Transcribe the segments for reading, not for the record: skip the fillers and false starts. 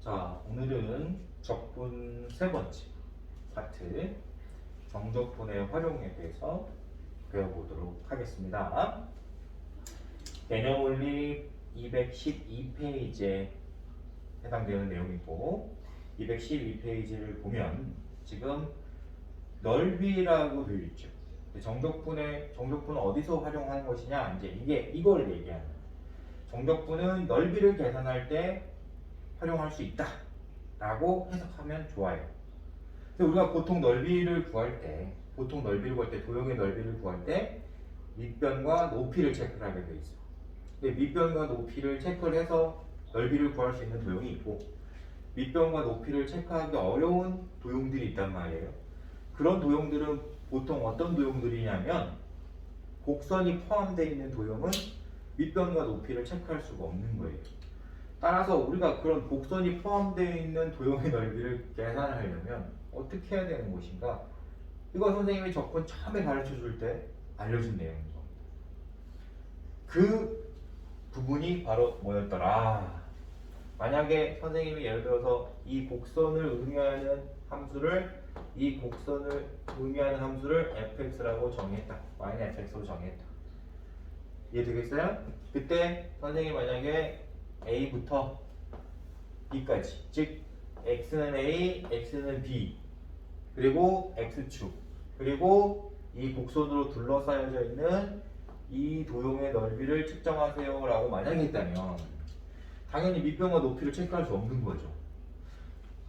자, 오늘은 적분 세 번째 파트 정적분의 활용에 대해서 배워보도록 하겠습니다. 개념원리 212페이지에 해당되는 내용이고 212페이지를 보면 지금 넓이라고 되어 있죠. 정적분은 어디서 활용하는 것이냐? 이제 이걸 얘기하는 거예요. 정적분은 넓이를 계산할 때 활용할 수 있다 라고 해석하면 좋아요. 근데 우리가 보통 넓이를 구할 때 도형의 넓이를 구할 때 밑변과 높이를 체크를 하게 돼 있어요. 근데 밑변과 높이를 체크를 해서 넓이를 구할 수 있는 도형이 있고 밑변과 높이를 체크하기 어려운 도형들이 있단 말이에요. 그런 도형들은 보통 어떤 도형들이냐면 곡선이 포함되어 있는 도형은 밑변과 높이를 체크할 수가 없는 거예요. 따라서 우리가 그런 곡선이 포함되어 있는 도형의 넓이를 계산하려면 어떻게 해야 되는 것인가? 이거 선생님이 적분 처음에 가르쳐 줄 때 알려준 내용인 겁니다. 그 부분이 바로 뭐였더라? 만약에 선생님이 예를 들어서 이 곡선을 의미하는 함수를 fx라고 정했다. y는 fx로 정했다. 이해되겠어요? 그때 선생님이 만약에 a부터 b까지, 즉 x는 a, x는 b, 그리고 x축, 그리고 이 곡선으로 둘러싸여져 있는 이 도형의 넓이를 측정하세요 라고 만약에 했다면 당연히 밑변과 높이를 체크할 수 없는 거죠.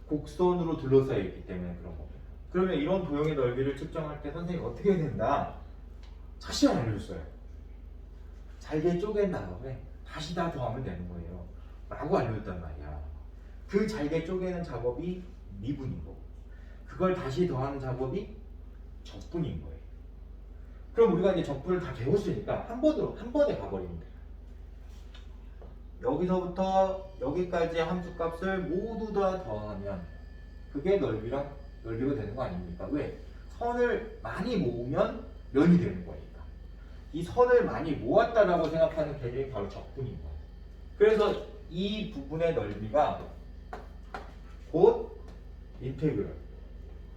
곡선으로 둘러싸여 있기 때문에 그런 겁니다. 그러면 이런 도형의 넓이를 측정할 때 선생님이 어떻게 해야 된다? 다시 알려줬어요. 잘게 쪼갠 다음에 다시 다 더하면 되는 거예요 라고 알려줬단 말이야. 그 잘게 쪼개는 작업이 미분인 거고 그걸 다시 더하는 작업이 적분인 거예요. 그럼 우리가 이제 적분을 다 배웠으니까 한 번에 가버리면 돼요. 여기서부터 여기까지 함수값을 모두 다 더하면 그게 넓이가 되는 거 아닙니까? 왜? 선을 많이 모으면 면이 되는 거니까. 이 선을 많이 모았다라고 생각하는 개념이 바로 적분인 거예요. 그래서 이 부분의 넓이가 곧 인테그럴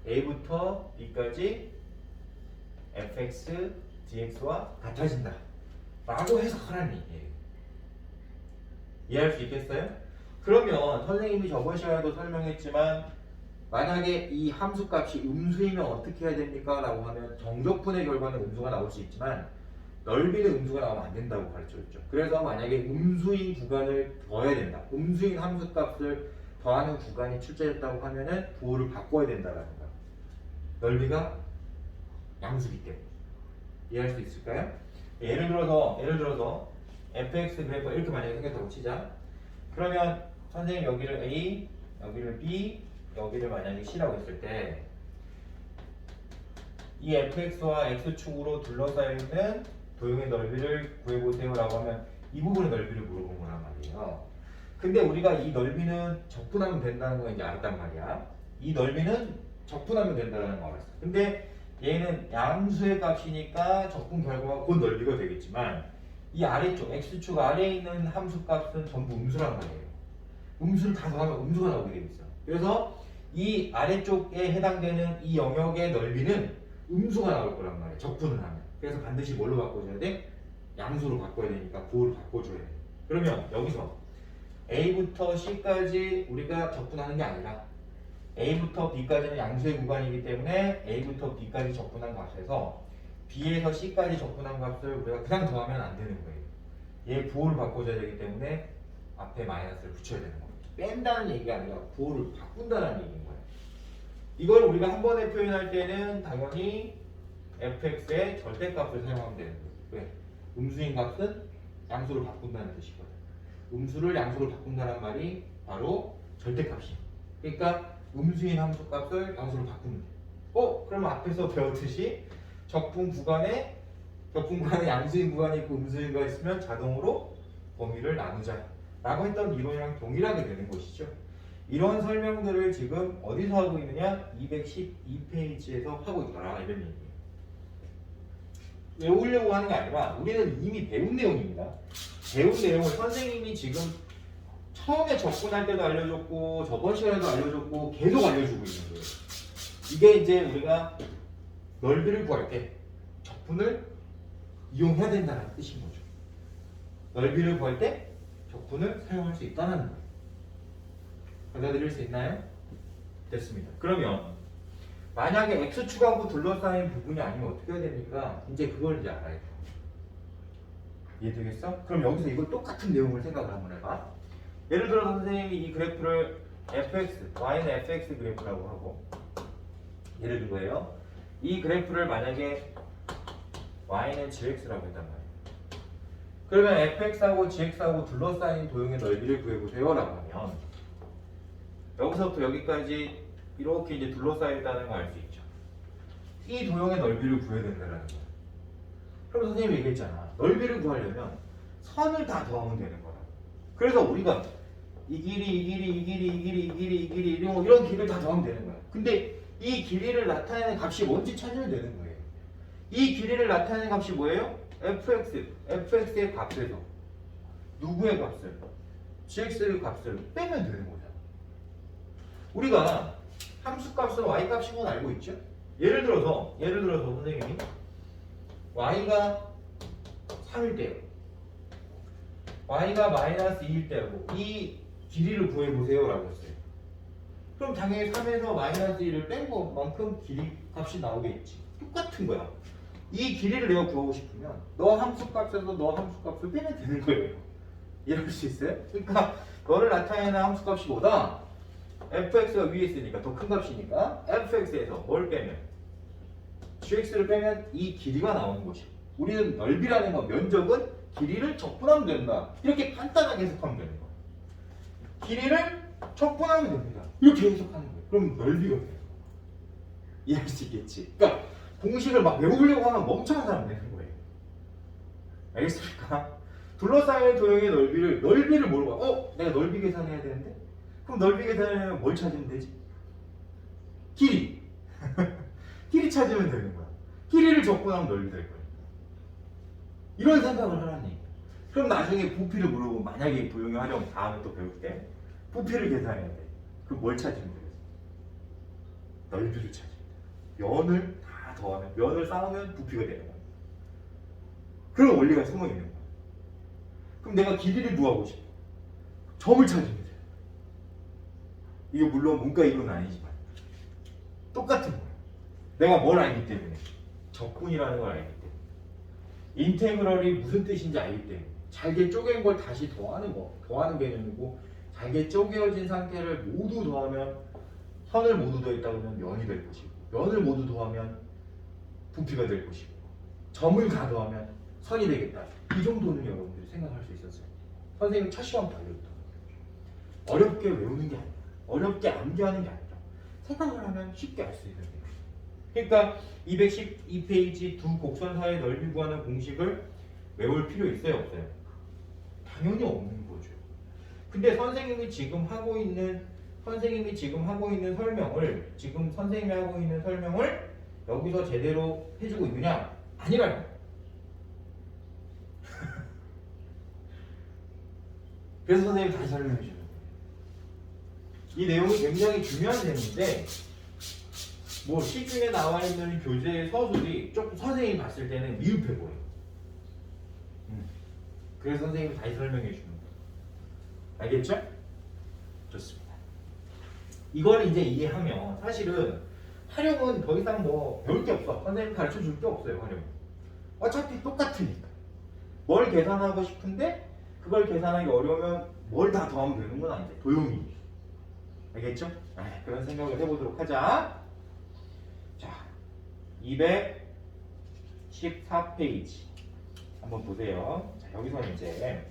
a부터 b까지 fx dx와 같아진다 라고 해석하라는 얘기예요. 이해할 수 있겠어요? 그러면 선생님이 저번 시간에도 설명했지만 만약에 이 함수값이 음수이면 어떻게 해야 됩니까? 라고 하면 정적분의 결과는 음수가 나올 수 있지만 넓이는 음수가 나오면 안 된다고 가르쳐줬죠. 그래서 만약에 음수인 구간을 더해야 된다. 음수인 함수값을 더하는 구간이 출제됐다고 하면은 부호를 바꿔야 된다라는 거예요. 넓이가 양수기 때문에. 이해할 수 있을까요? 예를 들어서 fx 그래프가 이렇게 만약에 생겼다고 치자. 그러면 선생님 여기를 a, 여기를 b, 여기를 만약에 c라고 했을 때 이 fx와 x축으로 둘러싸여 있는 도형의 넓이를 구해보세요 라고 하면 이 부분의 넓이를 물어본 거란 말이에요. 근데 우리가 이 넓이는 적분하면 된다는 걸 이제 알았단 말이야. 이 넓이는 적분하면 된다는 걸 알았어. 근데 얘는 양수의 값이니까 적분 결과가 곧 넓이가 되겠지만 이 아래쪽 x축 아래에 있는 함수 값은 전부 음수란 말이에요. 음수를 다 더하면 음수가 나오게 되어 있어. 그래서 이 아래쪽에 해당되는 이 영역의 넓이는 음수가 나올 거란 말이에요. 적분을 하면. 그래서 반드시 뭘로 바꿔줘야 돼? 양수로 바꿔야 되니까 부호를 바꿔줘야 돼. 그러면 여기서 a부터 c까지 우리가 적분하는 게 아니라 a부터 b까지는 양수의 구간이기 때문에 a부터 b까지 적분한 값에서 b에서 c까지 적분한 값을 우리가 그냥 더하면 안 되는 거예요. 얘 부호를 바꿔줘야 되기 때문에 앞에 마이너스를 붙여야 되는 겁니다. 뺀다는 얘기가 아니라 부호를 바꾼다는 얘기인 거예요. 이걸 우리가 한 번에 표현할 때는 당연히 fx의 절대값을 사용하면 되는 거예요. 왜? 음수인 값은 양수로 바꾼다는 뜻이거든. 음수를 양수로 바꾼다는 말이 바로 절대값이에요. 그러니까 음수인 함수값을 양수로 바꾸면 돼. 그러면 앞에서 배웠듯이 적분 구간에 양수인 구간이 있고 음수인가 있으면 자동으로 범위를 나누자 라고 했던 이론이랑 동일하게 되는 것이죠. 이런 설명들을 지금 어디서 하고 있느냐? 212페이지에서 하고 있더라 이런 얘기예요. 외우려고 하는 게 아니라 우리는 이미 배운 내용입니다. 배운 내용을 선생님이 지금 처음에 접근할 때도 알려줬고 저번 시간에도 알려줬고 계속 알려주고 있는 거예요. 이게 이제 우리가 넓이를 구할 때 적분을 이용해야 된다는 뜻인 거죠. 넓이를 구할 때 적분을 사용할 수 있다는 거예요. 받아들일 수 있나요? 됐습니다. 그러면 만약에 x축하고 둘러싸인 부분이 아니면 어떻게 해야 됩니까? 이제 그걸 이제 알아야 돼요. 이해되겠어? 그럼 여기서 이걸 똑같은 내용을 생각을 한번 해봐. 예를 들어서 선생님이 이 그래프를 fx, y는 fx 그래프라고 하고 예를 든 거예요. 이 그래프를 만약에 y는 gx라고 했단 말이에요. 그러면 fx하고 gx하고 둘러싸인 도형의 넓이를 구해보세요 라고 하면 여기서부터 여기까지 이렇게 이제 둘러싸여 있다는 걸 알 수 있죠. 이 도형의 넓이를 구해야 된다는 거야. 그럼 선생님이 얘기했잖아. 넓이를 구하려면 선을 다 더하면 되는 거라. 그래서 우리가 이 길이 이런 길을 다 더하면 되는 거야. 근데 이 길이를 나타내는 값이 뭔지 찾으면 되는 거예요. 이 길이를 나타내는 값이 뭐예요? fx의 값에서 누구의 값을? gx의 값을 빼면 되는 거잖아. 우리가 함수값은 y값인 건 알고 있죠? 예를 들어서 선생님이 y가 3일 때요. y가 마이너스 2일 때하고 이 길이를 구해보세요 라고 했어요. 그럼 당연히 3에서 마이너스 1을 뺀 것만큼 길이 값이 나오겠지. 똑같은 거야. 이 길이를 내가 구하고 싶으면 너 함수값에서 너 함수값을 빼면 되는 거예요. 이해할 수 있어요? 그러니까 너를 나타내는 함수값이 뭐다? fx가 위에 있으니까 더 큰 값이니까 fx에서 뭘 빼면 gx를 빼면 이 길이가 나오는 것이. 우리는 넓이라는 건 면적은 길이를 적분하면 된다. 이렇게 간단하게 해석하면 되는 거야. 길이를 적분하면 됩니다. 이렇게 해석하는 거예요. 그럼 넓이가 돼요. 이해할 수 있겠지? 그러니까 공식을 막 외우려고 하면 멍청한 사람 되는 거예요. 알겠습니까? 둘러싸인 도형의 넓이를 모르고 내가 넓이 계산해야 되는데? 그럼 넓이 계산하려면 뭘 찾으면 되지? 길이. 길이 찾으면 되는 거야. 길이를 적분하면 넓이 될 거야. 이런 생각을 하라는 얘기야. 그럼 나중에 부피를 물어보면 만약에 도형의 활용 다음에 또 배울 때 부피를 계산해야 돼. 그럼 뭘 찾으면 되겠어? 넓이를 찾으면 돼. 면을 다 더하면 면을 쌓으면 부피가 되는 거야. 그런 원리가 숨어 있는 거야. 그럼 내가 길이를 구하고 싶어. 점을 찾으면 돼. 이게 물론 문과 이론은 아니지만 똑같은 거야. 내가 뭘 알기 때문에 적분이라는 걸 알기 때문에 인테그럴이 무슨 뜻인지 알기 때문에 잘게 쪼갠 걸 다시 더하는 개념이고 잘게 쪼개어진 상태를 모두 더하면 선을 모두 더했다 그러면 면이 될 것이고 면을 모두 더하면 부피가 될 것이고 점을 다 더하면 선이 되겠다. 이 정도는 여러분들이 생각할 수 있었어요. 선생님 첫 시간부터 알려줬다. 어렵게 외우는 게 아니라 어렵게 암기하는 게 아니라 생각을 하면 쉽게 알 수 있는 거예요. 그러니까 212페이지 두 곡선 사이의 넓이 구하는 공식을 외울 필요 있어요, 없어요? 당연히 없는 거죠. 근데 선생님이 지금 하고 있는 설명을 여기서 제대로 해주고 있느냐? 아니라는 거예요. 그래서 선생님이 다시 설명해 주는 거예요. 이 내용이 굉장히 중요한 내용인데 뭐 시중에 나와 있는 교재의 서술이 조금 선생님이 봤을 때는 미흡해 보여요. 그래서 선생님이 다시 설명해 주는 거예요. 알겠죠? 좋습니다. 이걸 이제 이해하면 사실은 활용은 더 이상 뭐 배울 게 없어. 선생님 가르쳐 줄 게 없어요. 활용. 어차피 똑같으니까. 뭘 계산하고 싶은데 그걸 계산하기 어려우면 뭘 다 더하면 되는 건 아닌데 도용이. 알겠죠? 그런 생각을 해보도록 하자. 자, 214페이지 한번 보세요. 자, 여기서는 이제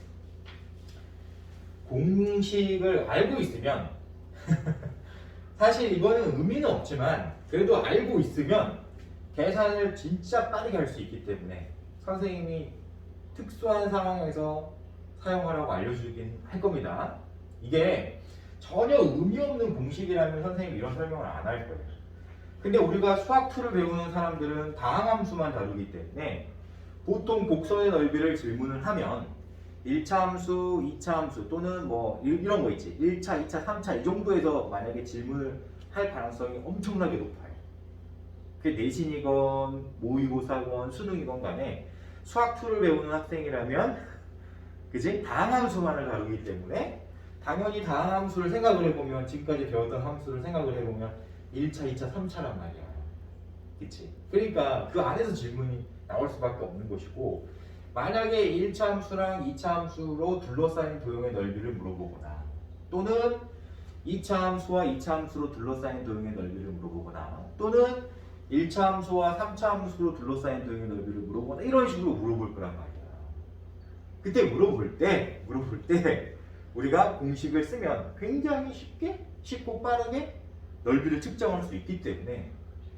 공식을 알고 있으면 사실 이거는 의미는 없지만 그래도 알고 있으면 계산을 진짜 빠르게 할 수 있기 때문에 선생님이 특수한 상황에서 사용하라고 알려주긴 할 겁니다. 이게 전혀 의미 없는 공식이라면 선생님이 이런 설명을 안 할 거예요. 근데 우리가 수학 2를 배우는 사람들은 다항함수만 다루기 때문에 보통 곡선의 넓이를 질문을 하면 1차 함수, 2차 함수 또는 뭐 이런 거 있지. 1차, 2차, 3차 이 정도에서 만약에 질문을 할 가능성이 엄청나게 높아요. 그게 내신이건 모의고사건 수능이건 간에 수학 2를 배우는 학생이라면 그지? 다항함수만을 다루기 때문에 당연히 다항함수를 생각을 해보면 지금까지 배웠던 함수를 생각을 해보면 1차, 2차, 3차란 말이야. 그치? 그러니까 그 안에서 질문이 나올 수밖에 없는 것이고 만약에 1차 함수랑 2차 함수로 둘러싸인 도형의 넓이를 물어보거나 또는 2차 함수와 2차 함수로 둘러싸인 도형의 넓이를 물어보거나 또는 1차 함수와 3차 함수로 둘러싸인 도형의 넓이를 물어보거나 이런 식으로 물어볼 거란 말이야. 그때 물어볼 때 우리가 공식을 쓰면 굉장히 쉽고 빠르게 넓이를 측정할 수 있기 때문에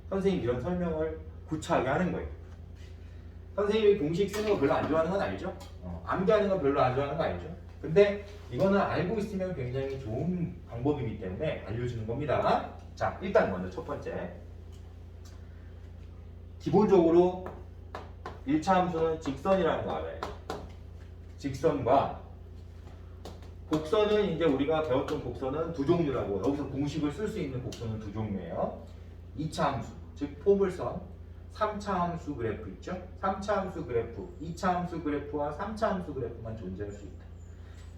선생님이 이런 설명을 구차하게 하는 거예요. 선생님이 공식 쓰는 거 별로 안 좋아하는 건 알죠? 암기하는 거 별로 안 좋아하는 거 알죠? 근데 이거는 알고 있으면 굉장히 좋은 방법이기 때문에 알려주는 겁니다. 자, 일단 먼저 첫 번째. 기본적으로 1차 함수는 직선이라는 거 알아요. 직선과 곡선은 이제 우리가 배웠던 곡선은 두 종류라고 여기서 공식을 쓸 수 있는 곡선은 두 종류예요. 2차 함수, 즉 포물선, 3차 함수 그래프 있죠? 3차 함수 그래프, 2차 함수 그래프와 3차 함수 그래프만 존재할 수 있다.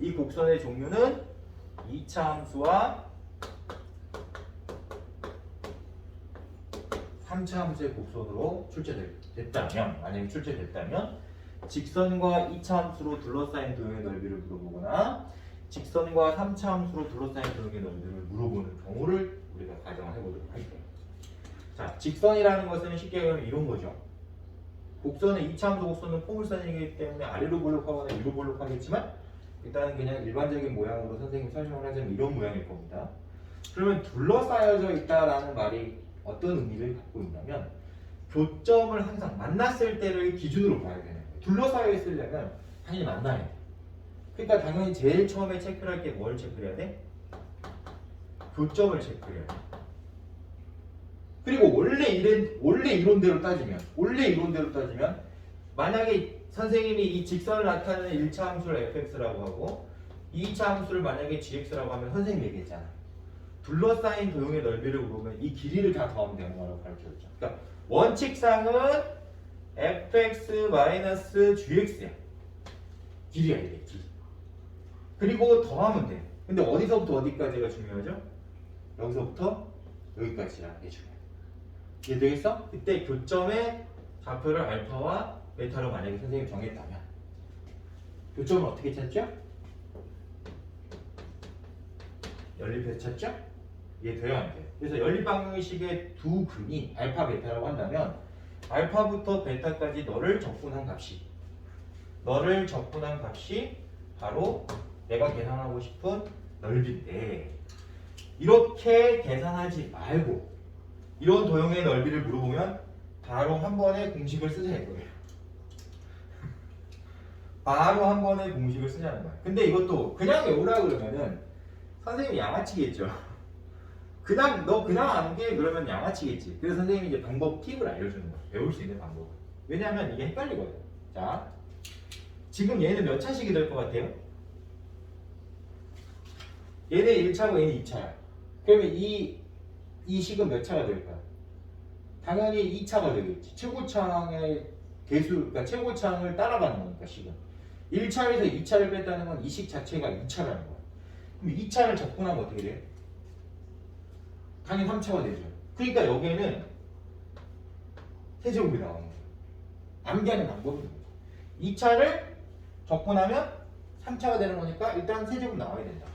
이 곡선의 종류는 2차 함수와 3차 함수의 곡선으로 출제됐다면 만약에 출제됐다면 직선과 2차 함수로 둘러싸인 도형의 넓이를 물어보거나 직선과 3차 함수로 둘러싸인 도형의 넓이를 물어보는 경우를 우리가 가정을 해보도록 할게요. 자, 직선이라는 것은 쉽게 얘기하면 이런 거죠. 곡선은 2차 함수 곡선은 포물선이기 때문에 아래로 볼록하거나 위로 볼록하겠지만 일단은 그냥 일반적인 모양으로 선생님이 설명을 하자면 이런 모양일 겁니다. 그러면 둘러싸여져 있다라는 말이 어떤 의미를 갖고 있냐면 교점을 항상 만났을 때를 기준으로 봐야 되는 거예요. 둘러싸여 있으려면 당연히 만나야 돼. 그러니까 당연히 제일 처음에 체크를 할 게 뭘 체크해야 돼? 교점을 체크해야 돼. 그리고 원래 이론대로 따지면 만약에 선생님이 이 직선을 나타내는 1차 함수를 fx라고 하고 2차 함수를 만약에 gx라고 하면 선생님이 얘기했잖아. 둘러싸인 도형의 넓이를 물으면 이 길이를 다 더하면 되는 거라고 가르쳐줬죠. 그러니까 원칙상은 fx-gx야. 길이야 이게 길이. 그리고 더하면 돼. 근데 어디서부터 어디까지가 중요하죠? 여기서부터 여기까지가 중요해. 이해되겠어? 그때 교점의 좌표를 알파와 베타로 만약에 선생님이 정했다면 교점을 어떻게 찾죠? 연립해서 찾죠? 이해돼요? 안 돼요? 그래서 연립방정식의 두 근이 알파, 베타라고 한다면 알파부터 베타까지 너를 적분한 값이 바로 내가 계산하고 싶은 넓이인데 이렇게 계산하지 말고 이런 도형의 넓이를 물어보면 바로 한 번에 공식을 쓰자는 거예요. 바로 한 번에 공식을 쓰자는 거예요. 근데 이것도 그냥 외우라 그러면은 선생님이 양아치겠죠. 너 그냥 안 돼 그러면 양아치겠지. 그래서 선생님이 이제 팁을 알려주는 거예요. 외울 수 있는 방법을. 왜냐하면 이게 헷갈리거든요. 자, 지금 얘는 몇 차식이 될 것 같아요? 얘는 1차고 얘는 2차야. 그러면 이 식은 몇 차가 될까요? 당연히 2차가 되겠지. 최고창의 개수, 그러니까 최고창을 따라가는 거니까 식은. 1차에서 2차를 뺐다는 건 이 식 자체가 2차라는 거야. 그럼 2차를 적분하면 어떻게 돼요? 당연히 3차가 되죠. 그러니까 여기에는 세제곱이 나오는 거예요. 암기하는 방법인 거죠. 2차를 적분하면 3차가 되는 거니까 일단 세제곱 나와야 된다.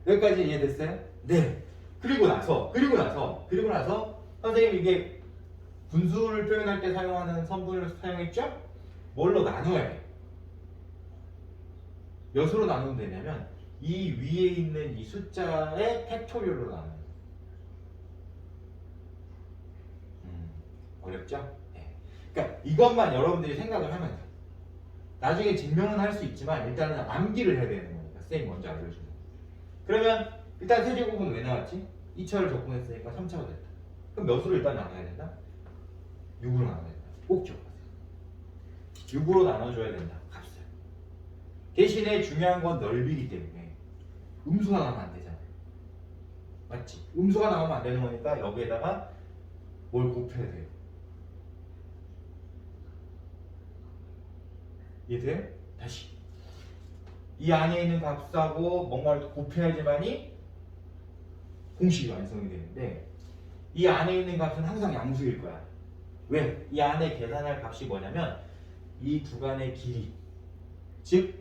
여기까지 이해됐어요? 네. 그리고 나서 선생님 이게 분수를 표현할 때 사용하는 선분을 사용했죠? 뭘로 나눠야 돼? 몇으로 나누면 되냐면 이 위에 있는 이 숫자의 팩토리얼로 나눠요. 어렵죠? 네. 그러니까 이것만 여러분들이 생각을 하면 돼요. 나중에 증명은 할 수 있지만 일단은 암기를 해야 되는 거니까 선생님 먼저 알려주는 거예요. 그러면 일단 세제곱은 왜 나왔지? 2차를 적분했으니까 3차가 됐다. 그럼 몇으로 일단 나눠야 된다? 6으로 나눠야 된다. 꼭 기억하세요. 6으로 나눠줘야 된다. 값을. 대신에 중요한 건 넓이기 때문에 음수가 나오면 안 되잖아요. 맞지? 음수가 나오면 안 되는 거니까 여기에다가 뭘 곱해야 돼요. 이해돼요? 다시. 이 안에 있는 값하고 뭔가를 곱해야지만이 공식이 완성이 되는데 이 안에 있는 값은 항상 양수일 거야. 왜? 이 안에 계산할 값이 뭐냐면 이 구간의 길이, 즉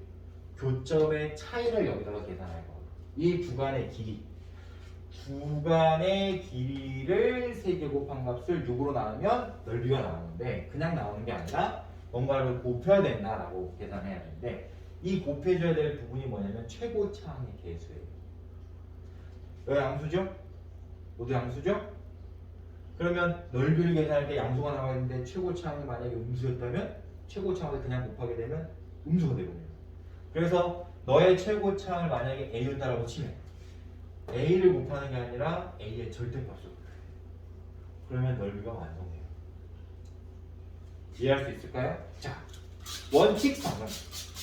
교점의 차이를 여기다가 계산할 거야. 이 구간의 길이, 구간의 길이를 세제곱한 값을 6으로 나누면 넓이가 나오는데 그냥 나오는 게 아니라 뭔가를 곱해야 된다라고 계산해야 되는데 이 곱해줘야 될 부분이 뭐냐면 최고차항의 계수예요. 여기 양수죠? 모두 양수죠? 그러면 넓이를 계산할 때 양수가 나와야 되는데 최고차항이 만약에 음수였다면 최고차항을 그냥 곱하게 되면 음수가 되거든요. 그래서 너의 최고차항을 만약에 A였다라고 치면 A를 곱하는 게 아니라 A의 절대값을 곱해요. 그러면 넓이가 완성돼요. 이해할 수 있을까요? 자,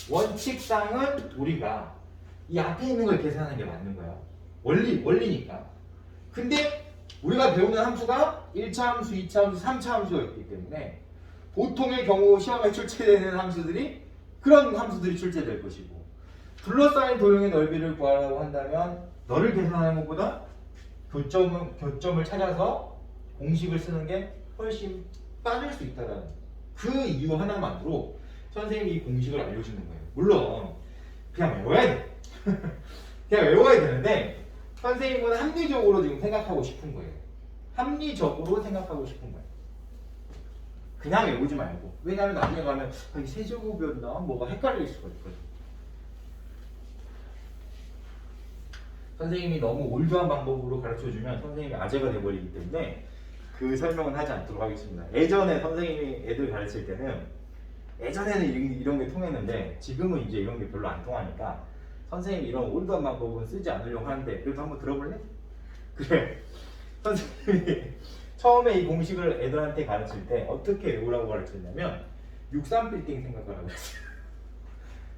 원칙상은 우리가 이 앞에 있는 걸 계산하는 게 맞는 거야. 원리니까. 근데 우리가 배우는 함수가 1차 함수, 2차 함수, 3차 함수가 있기 때문에 보통의 경우 시험에 출제되는 함수들이 그런 함수들이 출제될 것이고 둘러싸인 도형의 넓이를 구하라고 한다면 너를 계산하는 것보다 교점을 찾아서 공식을 쓰는 게 훨씬 빠를 수 있다는 그 이유 하나만으로 선생님이 이 공식을 알려주는 거예요. 물론 그냥 외워야 돼. 그냥 외워야 되는데 선생님은 합리적으로 지금 생각하고 싶은 거예요. 합리적으로 생각하고 싶은 거예요. 그냥 외우지 말고. 왜냐하면 나중에 가면 이 세제곱이었나 뭐가 헷갈릴 수가 있거든. 선생님이 너무 올드한 방법으로 가르쳐주면 선생님이 아재가 돼버리기 때문에 그 설명은 하지 않도록 하겠습니다. 예전에 선생님이 애들 가르칠 때는 예전에는 이런 게 통했는데 지금은 이제 이런 게 별로 안 통하니까 선생님이 이런 올드한 방법은 쓰지 않으려고 하는데 그래도 한번 들어볼래? 그래. 선생님이 처음에 이 공식을 애들한테 가르칠 때 어떻게 외우라고 가르쳤냐면 63빌딩 생각하라고 했어요.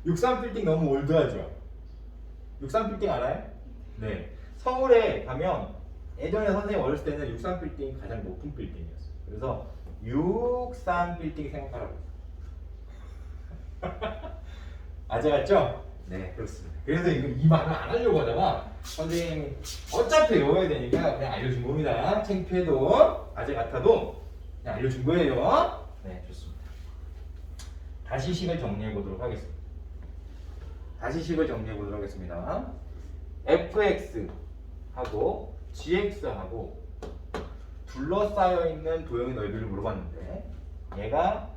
63빌딩 너무 올드하죠? 63빌딩 알아요? 네. 서울에 가면 예전에 선생님 어렸을 때는 63빌딩이 가장 높은 빌딩이었어요. 그래서 63빌딩 생각하라고 했어요. 아재 같죠? 네, 그렇습니다. 그래서 이 말을 안 하려고 하다가 선생님이 어차피 외워야 되니까 그냥 알려준 겁니다. 창피해도 아재 같아도 그냥 알려준 거예요. 네, 좋습니다. 다시 식을 정리해 보도록 하겠습니다. fx하고 gx하고 둘러싸여 있는 도형의 넓이를 물어봤는데 얘가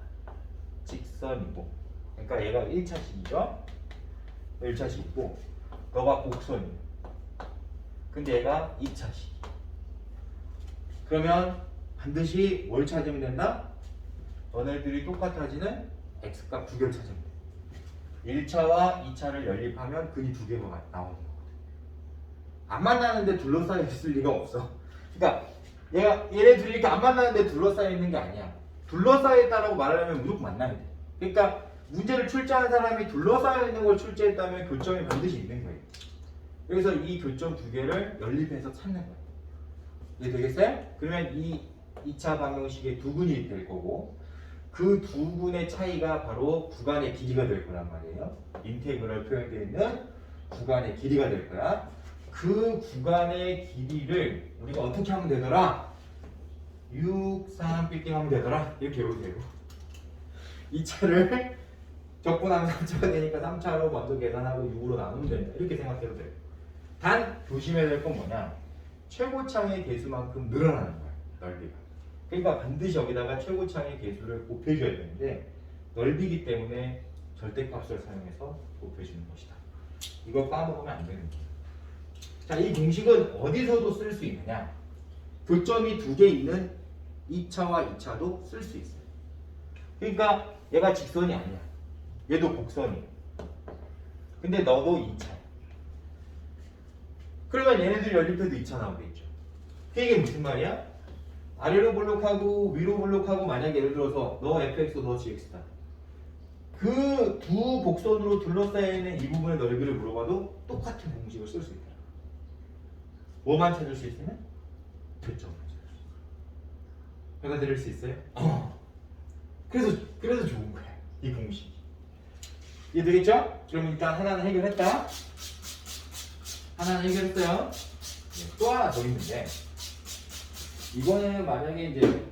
직선이고 그러니까 얘가 1차식이죠. 1차식이고 너가 곡선이에요. 근데 얘가 2차식. 그러면 반드시 뭘 찾으면 된다? 너네들이 똑같아지는 x값 두 개를 찾으면 돼. 1차와 2차를 연립하면 근이 두 개가 나오는 거거든. 안 만나는데 둘러싸여 있을 리가 없어. 그러니까 얘네들이 이렇게 안 만나는데 둘러싸여 있는 게 아니야. 둘러싸여 있다라고 말하려면 무조건 만나야 돼. 그러니까 문제를 출제한 사람이 둘러싸여 있는 걸 출제했다면 교점이 반드시 있는 거예요. 그래서 이 교점 두 개를 연립해서 찾는 거예요. 이해 되겠어요? 그러면 이 2차 방정식의 두 근이 될 거고 그 두 근의 차이가 바로 구간의 길이가 될 거란 말이에요. 인테그럴 표현되어 있는 구간의 길이가 될 거야. 그 구간의 길이를 우리가 어떻게 하면 되더라? 63빌딩 하면 되더라? 이렇게 외우면 되고 2차를 적분하면 3차가 되니까 3차로 먼저 계산하고 6으로 나누면 된다. 이렇게 생각해도 돼요. 단 조심해야 될 건 뭐냐? 최고차의 개수만큼 늘어나는 거야. 넓이가. 그러니까 반드시 여기다가 최고차의 개수를 곱해줘야 되는데 넓이기 때문에 절대값을 사용해서 곱해주는 것이다. 이거 까먹으면 안 되는 거예요. 자, 이 공식은 어디서도 쓸 수 있느냐? 교점이 두 개 있는 2차와 2차도 쓸 수 있어요. 그러니까 얘가 직선이 아니야. 얘도 곡선이에요. 근데 너도 2차. 그러면 얘네들 연립해도 2차 나오겠죠. 이게 무슨 말이야? 아래로 블록하고 위로 블록하고 만약에 예를 들어서 너 fx 너 gx다. 그 두 곡선으로 둘러싸여 있는 이 부분의 넓이를 물어봐도 똑같은 공식을 쓸 수 있다. 뭐만 찾을 수 있으면? 교점만 찾을 수 있어요. 받아들일 수 있어요? 그래서 좋은 거야. 이 공식이. 이해되겠죠? 그럼 일단 하나는 해결했다. 하나는 해결했어요. 네, 또 하나 더 있는데 이거는 만약에 이제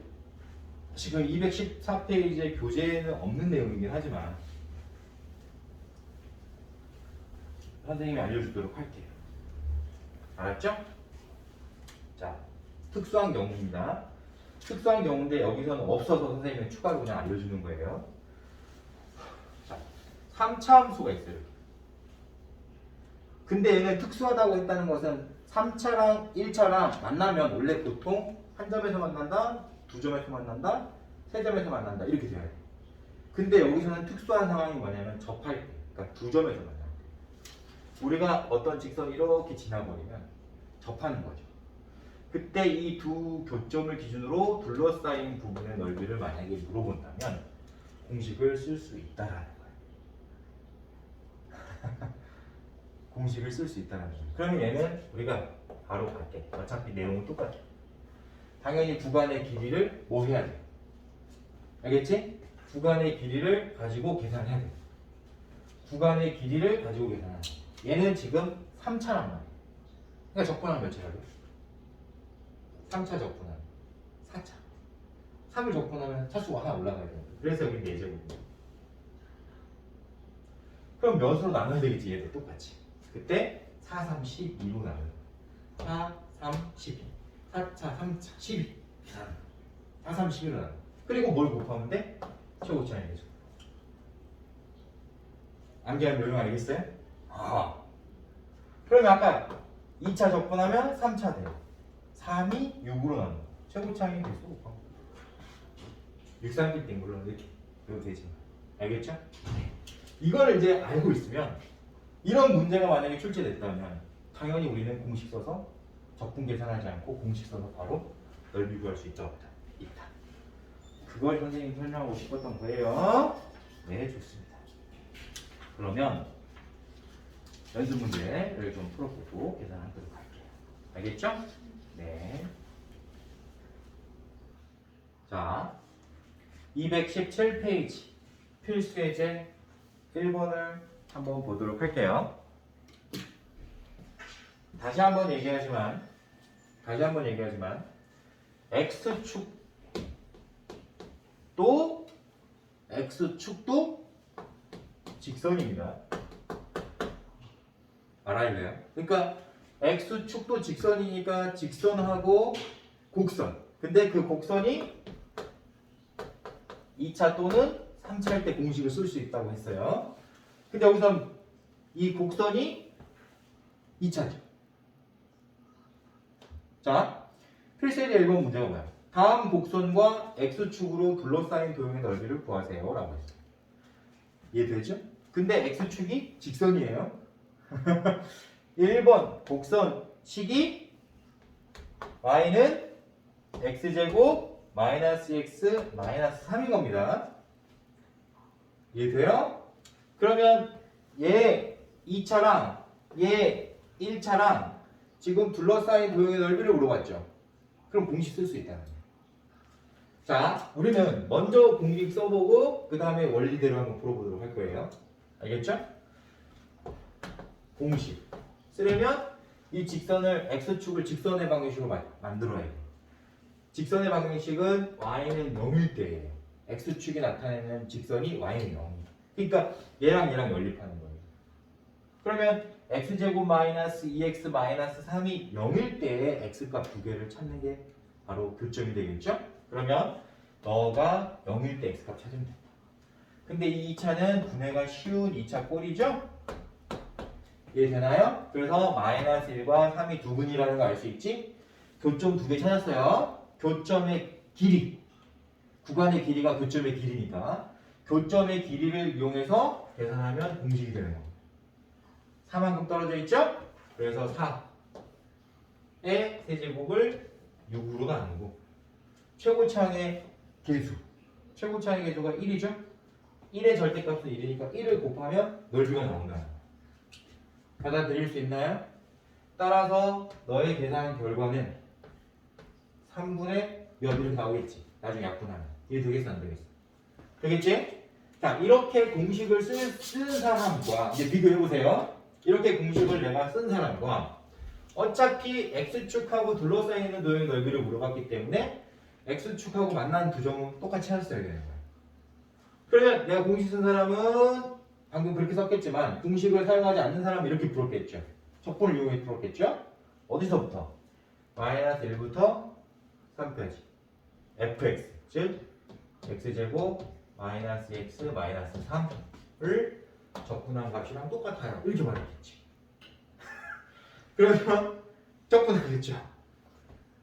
지금 214페이지의 교재에는 없는 내용이긴 하지만 선생님이 알려주도록 할게요. 알았죠? 자, 특수한 경우입니다. 특수한 경우인데 여기서는 없어서 선생님이 추가로 그냥 알려주는 거예요. 자, 3차 함수가 있어요. 근데 얘는 특수하다고 했다는 것은 3차랑 1차랑 만나면 원래 보통 한 점에서 만난다, 두 점에서 만난다, 세 점에서 만난다 이렇게 돼야 돼. 근데 여기서는 특수한 상황이 뭐냐면 접할 때, 그러니까 두 점에서 만날 때. 우리가 어떤 직선이 이렇게 지나버리면 접하는 거죠. 그때 이 두 교점을 기준으로 둘러싸인 부분의 넓이를 만약에 물어본다면 공식을 쓸 수 있다라는 거예요. 공식을 쓸 수 있다는 거예요. 그러면 얘는 우리가 바로 갈게. 어차피 내용은 똑같아. 당연히 구간의 길이를 뭐 해야 돼? 알겠지? 구간의 길이를 가지고 계산해야 돼. 구간의 길이를 가지고 계산하는 거야. 얘는 지금 3차란 말이야. 그러니까 적분하면 몇 차라고? 3차 적분하면 4차. 3을 적분하면 차수가 하나 올라가야 돼. 그래서 여기 4제곱이야. 그럼 몇으로 나눠야 되겠지? 얘도 똑같이. 그때 4, 3, 12로 나눠요. 4, 3, 12. 4차, 3차, 12. 4, 3, 12로 나눠. 그리고 뭘 곱하면 돼? 최고차이 되죠. 암기하는 요령 알겠어요? 그러면 아까 2차 적분하면 3차 돼요. 3이 6으로 나눠. 최고차이 계수 곱하면 6, 3기 땐 물론 이렇게 해도 되지만. 알겠죠? 이걸 이제 알고 있으면 이런 문제가 만약에 출제됐다면 당연히 우리는 공식 써서 적분 계산하지 않고 공식 써서 바로 넓이 구할 수 있다 없다? 있다. 그걸 선생님이 설명하고 싶었던 거예요. 네, 좋습니다. 그러면 연습 문제를 좀 풀어보고 계산하도록 할게요. 알겠죠? 네. 자, 217페이지 필수예제 1번을 한번 보도록 할게요. 다시 한번 얘기하지만 X축도 직선입니다. 알아야 그러니까 X축도 직선이니까 직선하고 곡선. 근데 그 곡선이 2차 또는 3차 할 때 공식을 쓸 수 있다고 했어요. 근데 여기서 이 곡선이 2차죠. 자, 필수예제 1번 문제가 뭐야? 다음 곡선과 X축으로 둘러싸인 도형의 넓이를 구하세요 라고 했어요. 이해되죠? 근데 X축이 직선이에요. 1번 곡선식이 Y는 X제곱 마이너스 X 마이너스 3인 겁니다. 이해돼요? 그러면 얘 2차랑 얘 1차랑 지금 둘러싸인 도형의 넓이를 물어봤죠. 그럼 공식 쓸 수 있다는 거예요. 자, 우리는 먼저 공식 써보고 그 다음에 원리대로 한번 풀어보도록 할 거예요. 알겠죠? 공식 쓰려면 이 직선을 X축을 직선의 방정식으로 만들어야 돼요. 직선의 방정식은 Y는 0일 때예요. X축이 나타내는 직선이 Y는 0이에요. 그러니까 얘랑 얘랑 연립하는 거예요. 그러면 X제곱 마이너스 2X 마이너스 3이 0일 때에 X값 두 개를 찾는 게 바로 교점이 되겠죠? 그러면 너가 0일 때 X값 찾으면 된다. 근데 이 2차는 분해가 쉬운 2차 꼴이죠? 이해되나요? 그래서 마이너스 1과 3이 두 분이라는 거 알 수 있지? 교점 두 개 찾았어요. 교점의 길이. 구간의 길이가 교점의 길이니까 교점의 길이를 이용해서 계산하면 공식이 되는 겁니다. 4만큼 떨어져 있죠? 그래서 4의 세제곱을 6으로 나누고 최고차항의 개수. 최고차항의 개수가 1이죠? 1의 절대값은 1이니까 1을 곱하면 넓이가 나온다. 받아들일 수 있나요? 따라서 너의 계산 결과는 3분의 몇 이렇게 나오겠지. 나중에 약분하면. 이게 되겠어 안 되겠어? 되겠지? 자, 이렇게 공식을 쓰는 사람과 이제 비교해보세요. 이렇게 공식을 내가 쓴 사람과 어차피 X축하고 둘러싸여 있는 도형의 넓이를 물어봤기 때문에 X축하고 만난 두 점은 똑같이 했어야 되는 거야. 그러면 내가 공식 쓴 사람은 방금 그렇게 썼겠지만 공식을 사용하지 않는 사람은 이렇게 풀었겠죠. 적분을 이용해 풀었겠죠. 어디서부터? 마이너스 1부터 3까지 fx 즉 x제곱 마이너스 x 마이너스 3을 적분한 값이랑 똑같아요. 이렇게 말했겠지. 그러면 적분하겠죠.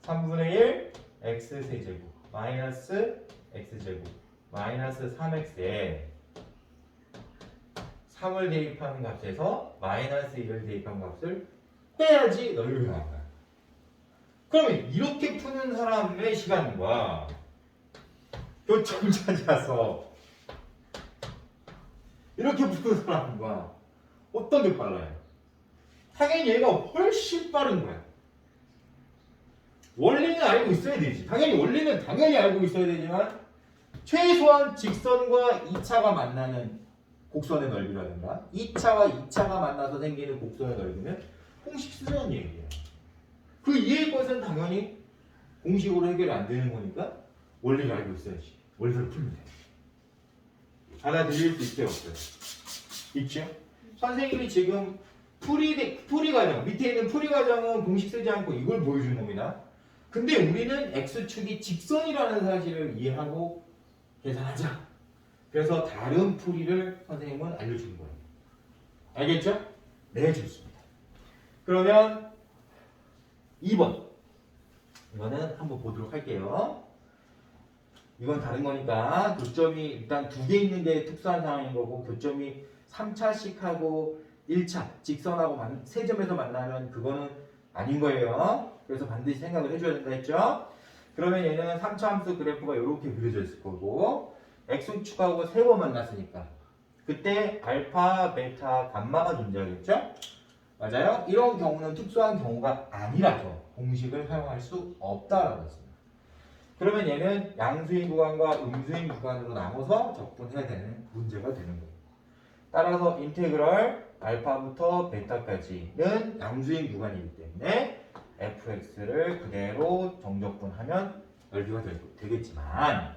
3분의 1 x 세제곱 마이너스 x제곱 마이너스 3x에 3을 대입하는 값에서 마이너스 1을 대입한 값을 빼야지 넓이가 나와요. 그러면 이렇게 푸는 사람의 시간과 교점 찾아서 이렇게 푸는 사람과 어떤 게 빨라요? 당연히 얘가 훨씬 빠른 거야. 원리는 알고 있어야 되지. 당연히 원리는 당연히 알고 있어야 되지만 최소한 직선과 2차가 만나는 곡선의 넓이라든가 2차와 2차가 만나서 생기는 곡선의 넓이는 공식 쓰자는 얘기예요. 그 이해의 것은 당연히 공식으로 해결이 안 되는 거니까 원리를 알고 있어야지. 원리를 풀면 돼. 받아들일 수 있어요, 없어요? 있죠? 선생님이 지금 풀이 과정, 밑에 있는 풀이 과정은 공식 쓰지 않고 이걸 보여주는 겁니다. 근데 우리는 X축이 직선이라는 사실을 이해하고 계산하자. 그래서 다른 풀이를 선생님은 알려주는 거예요. 알겠죠? 네, 좋습니다. 그러면 2번. 이거는 한번 보도록 할게요. 이건 다른 거니까 교점이 일단 두 개 있는 게 특수한 상황인 거고 교점이 3차씩 하고 1차 직선하고 세 점에서 만나면 그거는 아닌 거예요. 그래서 반드시 생각을 해줘야 된다 했죠. 그러면 얘는 3차 함수 그래프가 이렇게 그려져 있을 거고 X축하고 세 번 만났으니까 그때 알파, 베타, 감마가 존재하겠죠? 맞아요? 이런 경우는 특수한 경우가 아니라서 공식을 사용할 수 없다라고 했습니다. 그러면 얘는 양수인 구간과 음수인 구간으로 나눠서 적분해야 되는 문제가 되는 거예요. 따라서 인테그럴 알파부터 베타까지는 양수인 구간이기 때문에 fx를 그대로 정적분하면 넓이가 되겠지만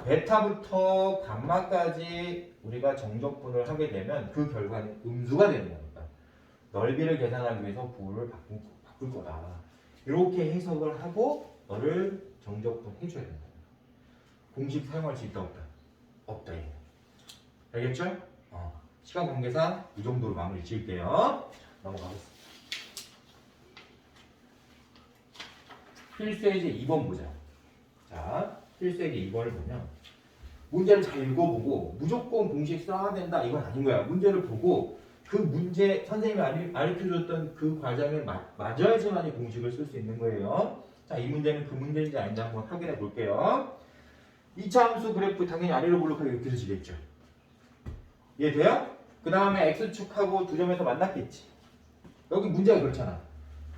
베타부터 감마까지 우리가 정적분을 하게 되면 그 결과는 음수가 되는 거니까 넓이를 계산하기 위해서 부호를 바꿀 거다. 이렇게 해석을 하고 너를 정적분 해줘야 된다. 공식 사용할 수 있다 없다? 없다. 알겠죠? 시간 관계상 이 정도로 마무리 지을게요. 넘어가겠습니다. 필수예제 2번 보자. 자, 필수예제 2번을 보면 문제를 잘 읽어보고 무조건 공식 써야 된다 이건 아닌 거야. 문제를 보고 그 문제 선생님이 가르쳐줬던 그 과정에 맞아야지만 공식을 쓸 수 있는 거예요. 자, 이 문제는 그 문제인지 아닌지 한번 확인해 볼게요. 2차 함수 그래프 당연히 아래로 블록하게 그려지겠죠. 이해돼요? 그 다음에 X축하고 두 점에서 만났겠지. 여기 문제가 그렇잖아.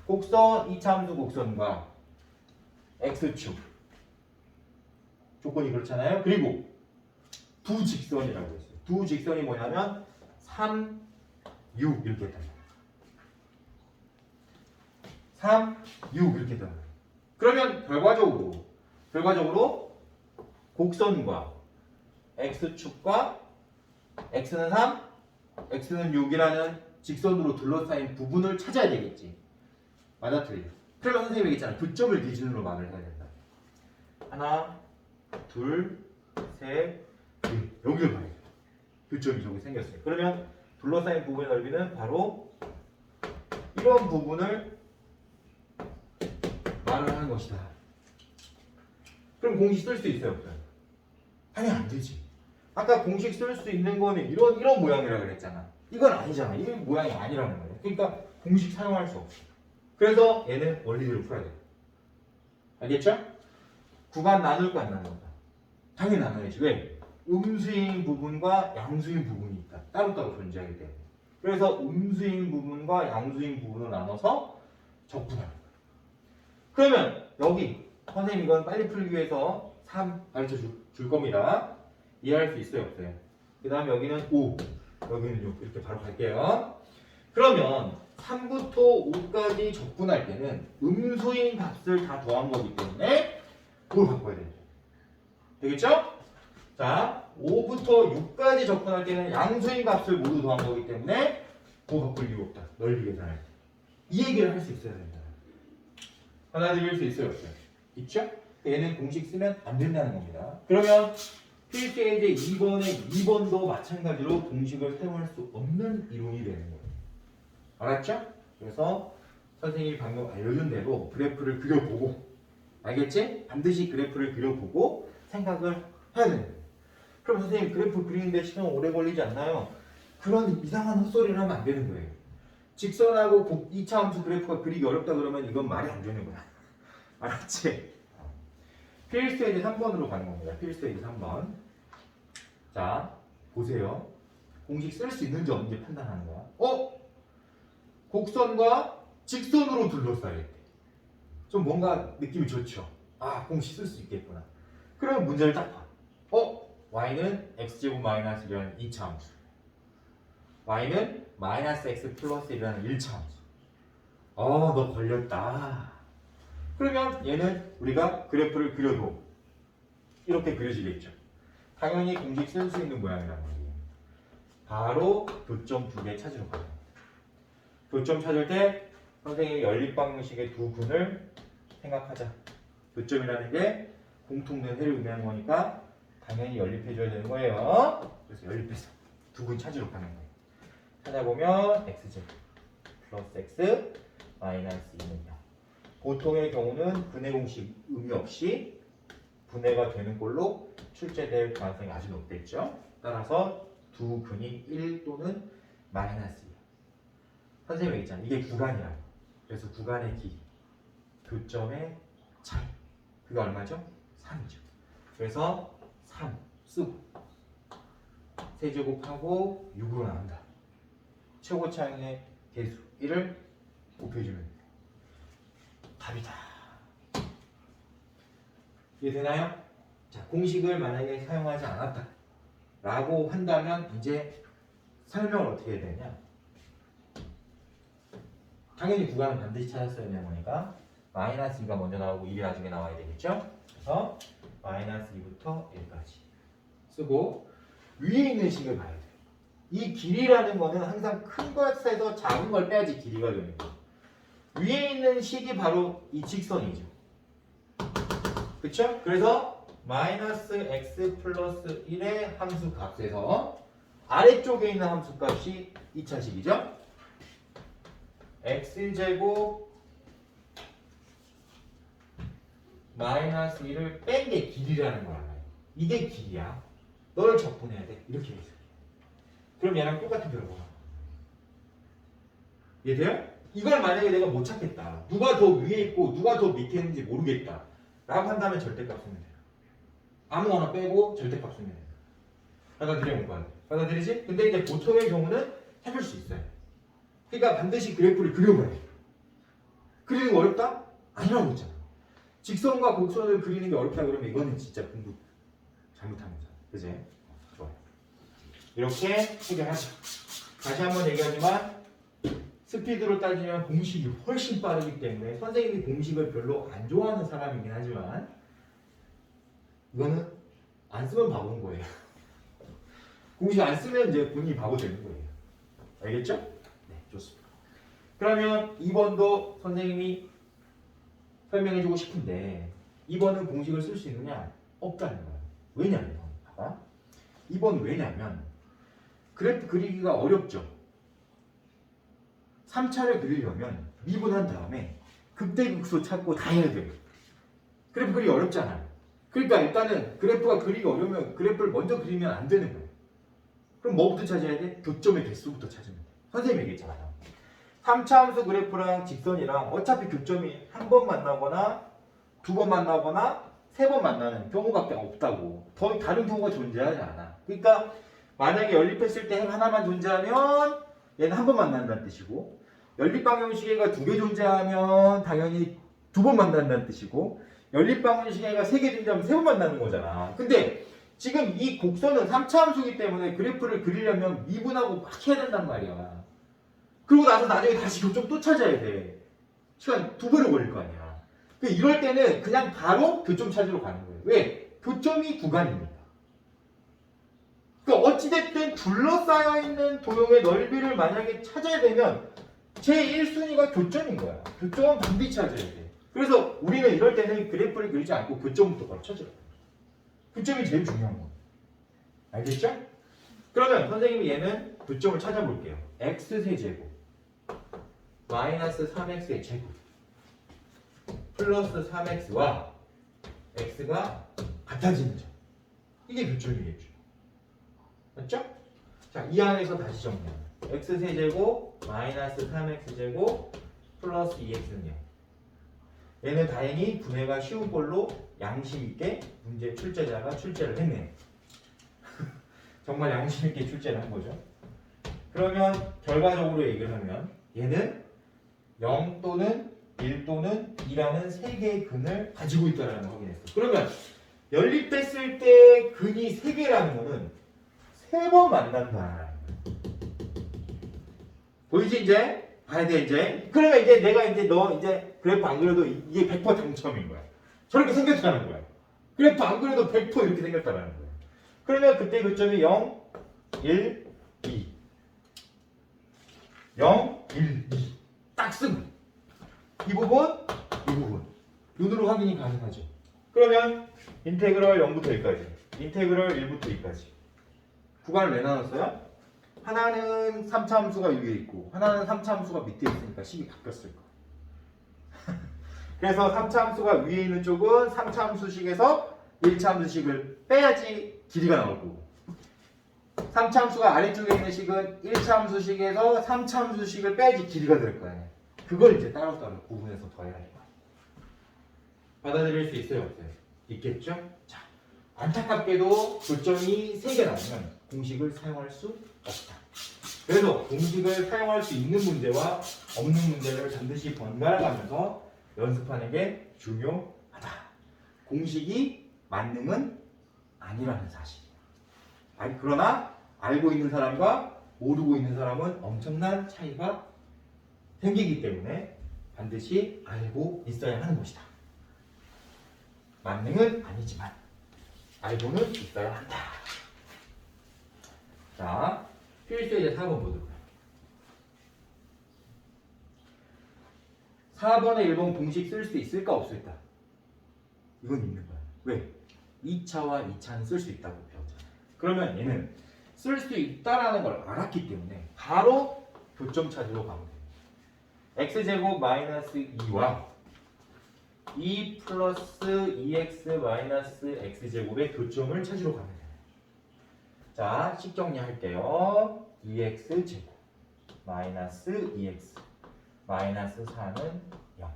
곡선 2차 함수 곡선과 X축 조건이 그렇잖아요. 그리고 두 직선이라고 했어요. 두 직선이 뭐냐면 3, 6 이렇게 했다. 3, 6 이렇게 했다. 그러면 결과적으로 곡선과 X축과 X는 3, X는 6이라는 직선으로 둘러싸인 부분을 찾아야 되겠지. 맞아 틀려. 그러면 선생님이 얘기했잖아. 교점을 기준으로 말을 해야 된다. 하나, 둘, 셋, 넷. 여기를 봐야 돼. 교점이 저기 생겼어요. 그러면 둘러싸인 부분의 넓이는 바로 이런 부분을 말을 하는 것이다. 그럼 공식 쓸 수 있어요? 없어요? 아니 안 되지. 아까 공식 쓸 수 있는 거는 이런 모양이라고 그랬잖아. 이건 아니잖아. 이 모양이 아니라는 거예요. 그러니까 공식 사용할 수 없어. 그래서 얘는 원리대로 풀어야 돼. 알겠죠? 구간 나눌 거 안 나눌 거? 당연히 나눠야지. 왜? 음수인 부분과 양수인 부분이 있다. 따로따로 존재하기 때문에. 그래서 음수인 부분과 양수인 부분을 나눠서 적분합니다. 그러면 여기 선생님 이건 빨리 풀기 위해서 3 가르쳐 줄 겁니다. 이해할 수 있어요, 없어요? 그 다음에 여기는 5, 여기는 6 이렇게 바로 갈게요. 그러면 3부터 5까지 적분할 때는 음수인 값을 다 더한 거기 때문에 그걸 바꿔야 돼요. 되겠죠? 자, 5부터 6까지 적분할 때는 양수인 값을 모두 더한 거기 때문에 그거 바꿀 이유 없다. 넓이 계산할 때. 이 얘기를 할 수 있어야 된다. 받아들일 수 있어요, 없어요? 있죠? 얘는 공식 쓰면 안 된다는 겁니다. 그러면 필수의 이제 2번에 2번도 마찬가지로 공식을 사용할 수 없는 이론이 되는 거예요. 알았죠? 그래서 선생님이 방금 알려준 대로 그래프를 그려보고, 알겠지? 반드시 그래프를 그려보고 생각을 해야 되는 거예요. 그럼 선생님 그래프 그리는데 시간 오래 걸리지 않나요? 그런 이상한 헛소리를 하면 안 되는 거예요. 직선하고 2차 함수 그래프가 그리기 어렵다 그러면 이건 말이 안 되는 거야. 알았지? 필수에이지 3번으로 가는 겁니다. 필수에이지 3번. 자, 보세요. 공식 쓸 수 있는지 없는지 판단하는 거야. 곡선과 직선으로 둘러싸여 있대. 좀 뭔가 느낌이 좋죠. 아, 공식 쓸 수 있겠구나. 그러면 문제를 딱 봐. y는 x제곱 마이너스 1이라는 2차 함수. y는 마이너스 x 플러스 1이라는 1차 함수. 너 걸렸다. 그러면 얘는 우리가 그래프를 그려도 이렇게 그려지겠죠. 당연히 공식 쓸 수 있는 모양이란 말이에요. 바로 교점 두 개 찾으러 가요. 교점 찾을 때 선생님이 연립 방정식의 두 근을 생각하자. 교점이라는 게 공통된 해를 의미하는 거니까 당연히 연립해줘야 되는 거예요. 그래서 연립해서 두 근 찾으러 가는 거예요. 찾아보면 x제곱 플러스 x 마이너스 2는 0. 보통의 경우는 분해 공식 의미 없이 분해가 되는 걸로 출제될 가능성이 아주 높겠죠. 따라서 두 근이 1 또는 마이너스 2. 선생님이 얘기했잖아요. 이게 구간이라고. 그래서 구간의 길이, 교점의 차이. 그게 얼마죠? 3이죠. 그래서 3 쓰고 세제곱하고 6으로 나온다. 최고 차이의 개수 1을 곱해주면 돼요. 답이다. 이해되나요? 자, 공식을 만약에 사용하지 않았다 라고 한다면 이제 설명을 어떻게 해야 되냐. 당연히 구간은 반드시 찾았어야 되는 거니까 마이너스 2가 먼저 나오고 1이 나중에 나와야 되겠죠. 그래서 마이너스 2부터 1까지 쓰고 위에 있는 식을 봐야 돼요. 이 길이라는 거는 항상 큰 것에서 작은 걸 빼야지 길이가 되는 거예요. 위에 있는 식이 바로 이 직선이죠. 그쵸? 그래서 마이너스 x 플러스 1의 함수 값에서 아래쪽에 있는 함수 값이 2차식이죠? x제곱 마이너스 1을 뺀 게 길이라는 걸 알아요. 이게 길이야. 너를 적분해야 돼. 이렇게 해서. 그럼 얘랑 똑같은 결과가. 이해돼요? 이걸 만약에 내가 못 찾겠다. 누가 더 위에 있고 누가 더 밑에 있는지 모르겠다. 라고 한다면 절대값 쓰면 돼요. 아무거나 빼고 절대값 쓰면 돼요. 받아들여 못 받아. 받아들이지? 근데 이제 보통의 경우는 해줄 수 있어요. 그러니까 반드시 그래프를 그려봐야 돼요. 그리는 거 어렵다? 아니라고 했잖아. 직선과 곡선을 그리는 게 어렵다 그러면 이거는 진짜 공부 잘못한 거잖아. 그지? 좋아요. 이렇게 해결하죠. 다시 한번 얘기하지만 스피드로 따지면 공식이 훨씬 빠르기 때문에 선생님이 공식을 별로 안 좋아하는 사람이긴 하지만 이거는 안 쓰면 바보인 거예요. 공식 안 쓰면 이제 본인이 바보 되는 거예요. 알겠죠? 네, 좋습니다. 그러면 2번도 선생님이 설명해주고 싶은데 2번은 공식을 쓸 수 있느냐? 없다는 거예요. 왜냐면 봐봐. 2번 왜냐면 그래프 그리기가 어렵죠. 3차를 그리려면 미분한 다음에 극대극소 찾고 다 해야 돼요. 그래프 그리기 어렵잖아요. 그러니까 일단은 그래프가 그리기 어려우면 그래프를 먼저 그리면 안 되는 거예요. 그럼 뭐부터 찾아야 돼? 교점의 개수부터 찾으면 돼. 선생님이 얘기했잖아요. 3차 함수 그래프랑 직선이랑 어차피 교점이 한 번 만나거나 두 번 만나거나 세 번 만나는 경우밖에 없다고. 더 다른 경우가 존재하지 않아. 그러니까 만약에 연립했을 때 핵 하나만 존재하면 얘는 한 번 만난다는 뜻이고, 연립방정식계가 두 개 존재하면 당연히 두 번 만난다는 뜻이고, 연립방정식계가 세 개 존재하면 세 번 만나는 거잖아. 근데 지금 이 곡선은 3차 함수이기 때문에 그래프를 그리려면 미분하고 막 해야 된단 말이야. 그러고 나서 나중에 다시 교점 또 찾아야 돼. 시간 두 배로 걸릴 거 아니야. 이럴 때는 그냥 바로 교점 찾으러 가는 거예요. 왜? 교점이 구간이니까. 그러니까 어찌됐든 둘러싸여 있는 도형의 넓이를 만약에 찾아야 되면 제1순위가 교점인 거야. 교점은 반드시 찾아야 돼. 그래서 우리는 이럴 때는 그래프를 그리지 않고 교점부터 바로 찾으러 가요. 교점이 제일 중요한 거예요. 알겠죠? 그러면 선생님이 얘는 교점을 찾아볼게요. x세제곱 마이너스 3x의 제곱 플러스 3x와 x가 같아지는 점. 이게 교점이겠죠. 맞죠? 자, 이 안에서 다시 정리하면 x세제곱 마이너스 3x제곱 플러스 2x는 0. 얘는 다행히 분해가 쉬운 걸로 양심 있게 문제 출제자가 출제를 했네요. 정말 양심 있게 출제를 한 거죠. 그러면 결과적으로 얘기를 하면 얘는 0 또는 1 또는 2라는 세 개의 근을 가지고 있다는 걸 확인했어. 그러면 연립했을 때 근이 3개라는 거는 3번 만난다. 보이지 이제? 봐야 돼 이제. 그러면 이제 내가 이제 너 이제 그래프 안 그려도 이게 100% 당첨인 거야. 저렇게 생겼다는 거야. 그래프 안 그려도 100% 이렇게 생겼다는 거야. 그러면 그때 교점이 0, 1, 2. 0, 1, 2. 딱 쓰고. 이 부분, 이 부분. 눈으로 확인이 가능하죠. 그러면 인테그럴 0부터 1까지, 인테그럴 1부터 2까지. 구간을 왜 나눴어요? 하나는 3차 함수가 위에 있고 하나는 3차 함수가 밑에 있으니까 식이 바뀌었을 거예요. 그래서 3차 함수가 위에 있는 쪽은 3차 함수식에서 1차 함수식을 빼야지 길이가 나올 거고, 3차 함수가 아래쪽에 있는 식은 1차 함수식에서 3차 함수식을 빼야지 길이가 될 거 아니에요. 그걸 이제 따로따로 구분해서 더해야 해요. 받아들일 수 있어요? 없어요? 있겠죠? 자, 안타깝게도 교점이 3개 나오면 공식을 사용할 수 없다. 그래서 공식을 사용할 수 있는 문제와 없는 문제를 반드시 번갈아가면서 연습하는 게 중요하다. 공식이 만능은 아니라는 사실이에요. 그러나 알고 있는 사람과 모르고 있는 사람은 엄청난 차이가 생기기 때문에 반드시 알고 있어야 하는 것이다. 만능은 아니지만 알고는 있어야 한다. 자, 필수 예제 4번 보도록 할게요. 4번에 1번 공식 쓸 수 있을까 없을까? 이건 있는 거야. 왜? 2차와 2차는 쓸 수 있다고 배웠잖아. 그러면 얘는 쓸 수 있다라는 걸 알았기 때문에 바로 교점 찾으러 가면 돼. x제곱 마이너스 2와 2 플러스 2x 마이너스 x제곱의 교점을 찾으러 가면 돼요. 자, 식 정리할게요. 2x제곱 마이너스 2x 마이너스 4는 0.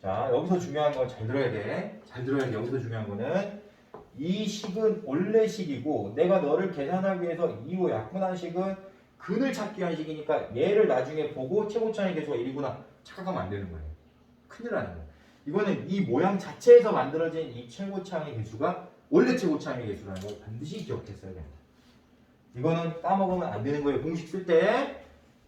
자, 여기서 중요한 건 잘 들어야 돼. 잘 들어야 돼. 여기서 중요한 거는 이 식은 원래 식이고 내가 너를 계산하기 위해서 2호 약분한 식은 근을 찾기 위한 식이니까 얘를 나중에 보고 최고차의 개수가 1이구나 착각하면 안 되는 거예요. 큰일 나는 거예요. 이거는 이 모양 자체에서 만들어진 이 최고차의 개수가 원래 최고차의 개수라는 걸 반드시 기억했어야 됩니다. 이거는 까먹으면 안 되는 거예요. 공식 쓸 때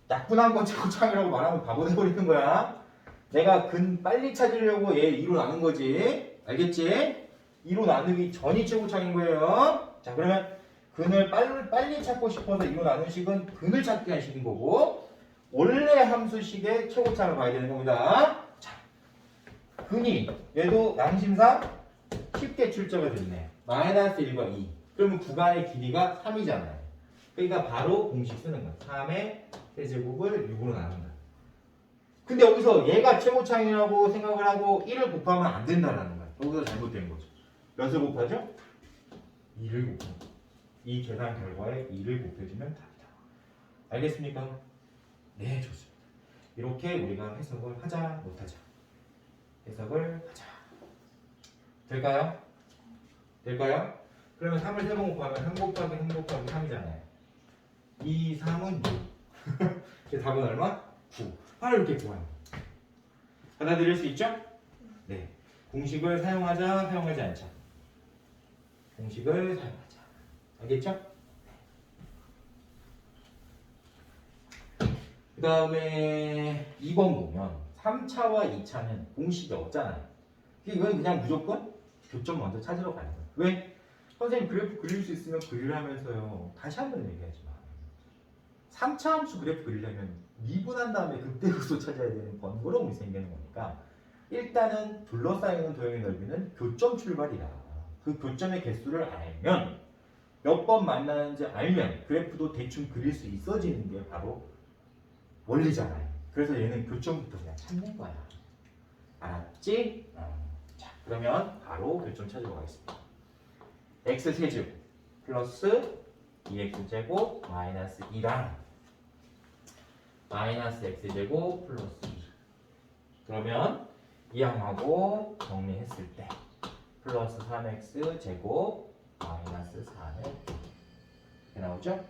약분한 건 최고차이라고 말하면 바보 돼버리는 거야. 내가 근 빨리 찾으려고 얘 2로 나눈 거지. 알겠지? 2로 나누기 전이 최고차인 거예요. 자, 그러면 근을 빨리 찾고 싶어서 2로 나눈 식은 근을 찾기 위한 식인 거고, 원래 함수식의 최고차를 봐야 되는 겁니다. 자, 근이 얘도 양심상 쉽게 출제가 됐네. 마이너스 1과 2. 그러면 구간의 길이가 3이잖아요. 그러니까 바로 공식 쓰는 거야. 3의 세제곱을 6으로 나눈다. 근데 여기서 얘가 최고차이라고 생각을 하고 1을 곱하면 안 된다라는 거야. 여기서 잘못된 거죠. 몇을 곱하죠? 2를 곱합니다. 이 계산 결과에 2를 곱해주면 답이다. 알겠습니까? 네, 좋습니다. 이렇게 우리가 해석을 하자 못하자. 해석을 하자. 될까요? 될까요? 그러면 3을 3번 곱하면 3 곱하기 3 곱하기 3이잖아요. 2, 3은 6. 그래서 답은 얼마? 9. 바로 이렇게 구하는 거예요. 받아들일 수 있죠? 네. 공식을 사용하자, 사용하지 않자. 공식을 사용하자. 알겠죠? 그 다음에 2번 보면 3차와 2차는 공식이 없잖아요. 이건 그냥 무조건 교점 먼저 찾으러 가는 거예요. 왜? 선생님 그래프 그릴 수 있으면 그리라면서요. 다시 한 번 얘기하지만 3차 함수 그래프 그리려면 미분한 다음에 극대극소 찾아야 되는 번거로움이 생기는 거니까 일단은 둘러싸이는 도형의 넓이는 교점 출발이다. 그 교점의 개수를 알면 몇 번 만나는지 알면 그래프도 대충 그릴 수 있어지는 게 바로 원리잖아요. 그래서 얘는 교점부터 그냥 찾는 거야. 알았지? 자, 그러면 바로 교점 찾으러 가겠습니다. x세제곱 플러스 2x제곱 마이너스 2랑 마이너스 x제곱 플러스 2. 그러면 이항하고 정리했을 때 플러스 3x제곱 마이너스 4는 이렇게 나오죠?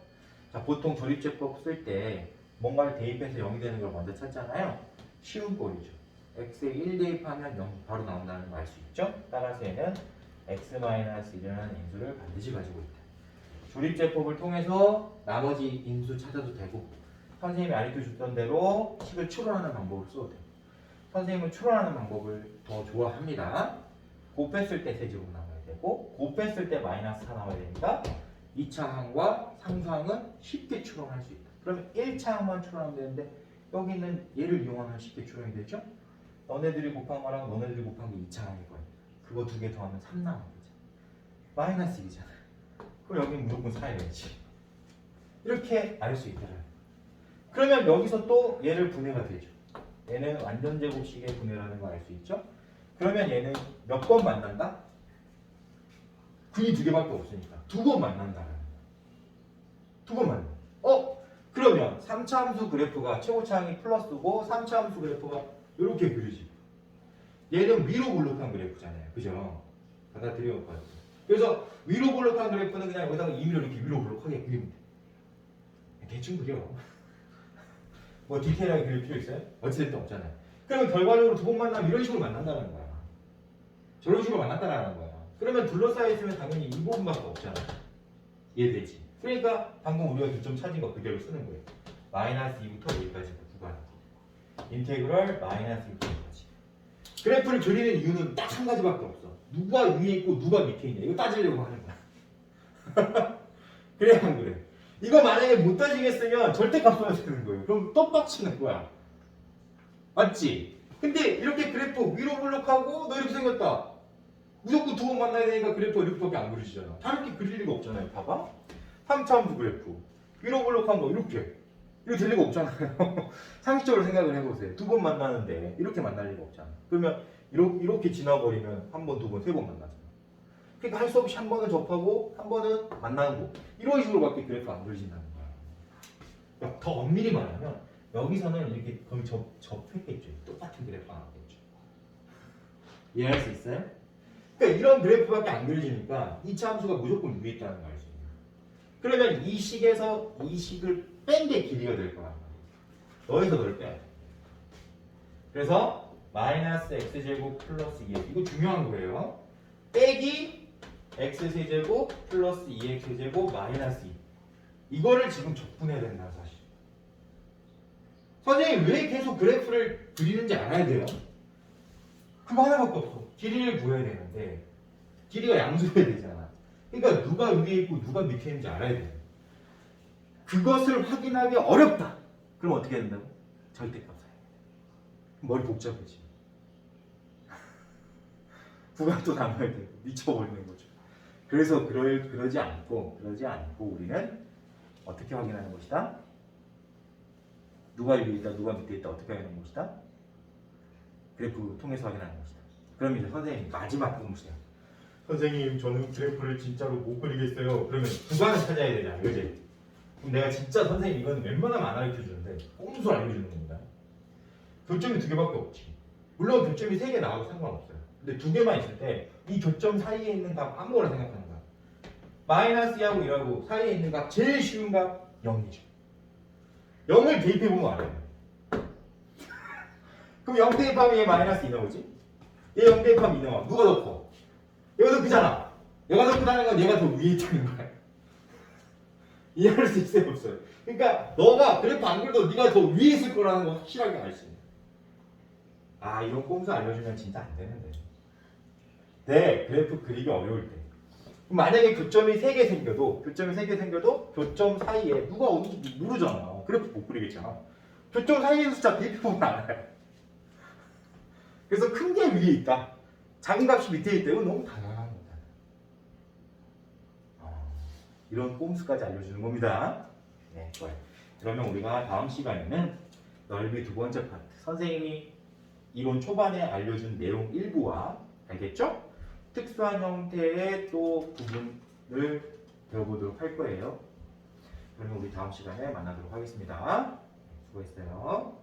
자, 보통 조립제법 쓸 때 뭔가를 대입해서 0이 되는 걸 먼저 찾잖아요. 쉬운 꼴이죠. x에 1 대입하면 0 바로 나온다는 거 알 수 있죠? 따라서 얘는 x-1이라는 인수를 반드시 가지고 있다. 조립제법을 통해서 나머지 인수 찾아도 되고 선생님이 가르쳐 줬던 대로 식을 추론하는 방법을 써도 돼요. 선생님은 추론하는 방법을 더 좋아합니다. 곱했을 때 세제곱 나와야 되고 곱했을 때 마이너스 4 나와야 되니까 2차 항과 상수항은 쉽게 추론할 수 있다. 그러면 1차 항만 추론하면 되는데 여기는 얘를 이용하면 쉽게 추론이 되죠? 너네들이 곱한 거랑 너네들이 곱한 게 2차 항일 거예요. 그거 두 개 더하면 3 나오는 거죠. 마이너스 1이잖아. 그럼 여기는 무조건 4여야지. 이렇게 알 수 있더라고요. 그러면 여기서 또 얘를 분해가 되죠. 얘는 완전 제곱식의 분해라는 걸 알 수 있죠? 그러면 얘는 몇 번 만난다? 근이 두 개밖에 없으니까 두 번 만난다라는 거야. 두 번 만나. 그러면 3차 함수 그래프가 최고차항이 플러스고 3차 함수 그래프가 이렇게 그려지. 얘는 위로 볼록한 그래프잖아요. 그죠? 받아들여 볼까요? 그래서 위로 볼록한 그래프는 그냥 여기다가 임의로 이렇게 위로 볼록하게 그리면 돼. 대충 그려. 뭐 디테일하게 그릴 필요 있어요? 어찌됐든 없잖아요. 그러면 결과적으로 두 번 만나면 이런 식으로 만난다는 거야. 저런 식으로 만났다라는 거야. 그러면 둘러싸여 있으면 당연히 이 부분밖에 없잖아. 이해되지? 그러니까 방금 우리가 교점 찾은 거 그대로 쓰는 거예요. 마이너스 2부터 여기까지 구간. 인테그럴 마이너스 2부터 여기까지. 그래프를 그리는 이유는 딱 한 가지밖에 없어. 누가 위에 있고 누가 밑에 있냐. 이거 따지려고 하는 거야. 그래 안 그래? 이거 만약에 못 따지겠으면 절대값 써야 되는 거예요. 그럼 또 빡치는 거야. 맞지? 근데 이렇게 그래프 위로 블록하고 너 이렇게 생겼다. 무조건 두 번 만나야 되니까 그래프가 이렇게밖에 안 그려지잖아. 다르게 그릴 리가 없잖아요. 봐봐. 3차 함수 그래프. 위로 블록한 거 이렇게. 이거 될 리가 없잖아요. 상식적으로 생각을 해보세요. 두 번 만나는데 이렇게 만날 리가 없잖아. 그러면 이렇게 지나버리면 한 번, 두 번, 세 번 만나잖아. 그러니까 할 수 없이 한 번은 접하고 한 번은 만나고 이런 식으로밖에 그래프가 안 그려진다는 거야. 더 엄밀히 말하면 여기서는 이렇게 거의 접했겠죠. 똑같은 그래프가 나왔겠죠. 이해할 수 있어요? 그러니까 이런 그래프밖에 안 그려지니까 2차 함수가 무조건 위에 있다는 걸 알 수 있는 거예요. 그러면 이 식에서 이 식을 뺀 게 길이가 될 거란 말이에요. 너에서 널 빼야 돼. 그래서 마이너스 x제곱 플러스 2x 이거 중요한 거예요. 빼기 x세제곱 플러스 2x제곱 마이너스 2 이거를 지금 적분해야 된다 사실. 선생님 왜 계속 그래프를 그리는지 알아야 돼요. 그거 하나밖에 없어. 길이를 구해야 되는데 길이가 양수해야 되잖아. 그러니까 누가 위에 있고 누가 밑에 있는지 알아야 돼. 그것을 확인하기 어렵다. 그럼 어떻게 해야 된다고? 절대값 사야 돼. 머리 복잡해지. 구간도 남아야 되고 미쳐버리는 거죠. 그래서 그러지 않고 우리는 어떻게 확인하는 것이다? 누가 위에 있다, 누가 밑에 있다 어떻게 확인하는 것이다? 그래프 통해서 확인하는 것이다. 그럼 이제 선생님 마지막 공부시야. 선생님 저는 그래프를 진짜로 못 그리겠어요. 그러면 구간을 찾아야 되잖아, 그지? 그럼 내가 진짜 선생님 이건 웬만하면 안 가르쳐 주는데 꼼수 알려주는 겁니다. 교점이 두 개밖에 없지. 물론 교점이 세 개 나와도 상관없어요. 근데 두 개만 있을 때 이 교점 사이에 있는 값 아무거나 생각하는 거야. 마이너스 2하고 1하고 사이에 있는 값 제일 쉬운 값 0이죠. 0을 대입해보면 알아요. 그럼 0 대입하면 얘 마이너스 2 나오지? 얘 0 대입하면 2 나와. 누가 더 커? 얘가 더 크잖아. 얘가 더 크다는 건 얘가 더 위에 있다는 거야. 이해할 수 있어요, 없어요? 그러니까 너가 그래프 안 그려도 네가 더 위에 있을 거라는 거 확실하게 알 수 있는. 아, 이런 꼼수 알려주면 진짜 안 되는데. 네, 그래프 그리기 어려울 때. 만약에 교점이 3개 생겨도 교점 사이에 누가 어딘지 모르잖아. 그래프 못 그리겠잖아. 교점 사이에 있는 숫자 대입해보면 알아요. 그래서 큰 게 위에 있다. 작은 값이 밑에 있다면 너무 당연한 겁니다. 이런 꼼수까지 알려주는 겁니다. 네, 좋아요. 그러면 우리가 다음 시간에는 넓이 두 번째 파트, 선생님이 이론 초반에 알려준 내용 일부와 알겠죠? 특수한 형태의 또 부분을 배워보도록 할 거예요. 그러면 우리 다음 시간에 만나도록 하겠습니다. 수고했어요.